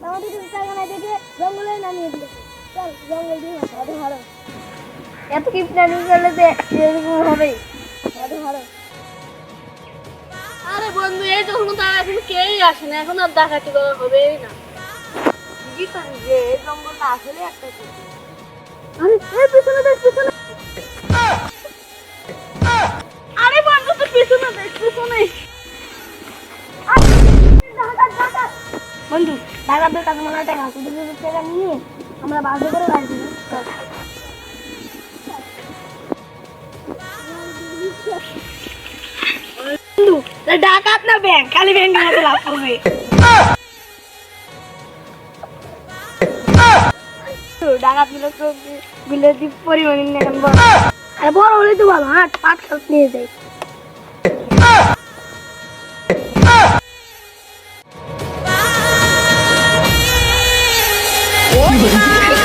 আমাদের কিছু টাকা না দেখে জঙ্গলে নামিয়ে দিয়েছে। চল জঙ্গল দিয়ে ভালো ভালো এত কি প্ল্যানিং করলে যে এরকম হবে ভালো ভালো। আরে বন্ধু এই যখন তার এখন কেউই আসে না, এখন আর ডাকাতি করা হবেই না। বুঝি পারি যে এই জঙ্গলটা আসলে একটা কিছু। আরে এই পিছনে দেখ, পিছনে। আরে বন্ধু তুই পিছনে দেখ, পিছনে। বন্ধু ডাকাতদের কাছে মনে হয় টাকা আছে, দুটো টাকা নিয়ে আমরা বাসে করে বাড়ি যাবো। বন্ধু ডাকাত না ব্যাংক, খালি ব্যাংক মতো লাভ করবে। ডাকাত গুলো পরিমাণ এখন বড়, আর বড় হলে তো ভালো। হাট পাট খাত নিয়ে যাই। Oh,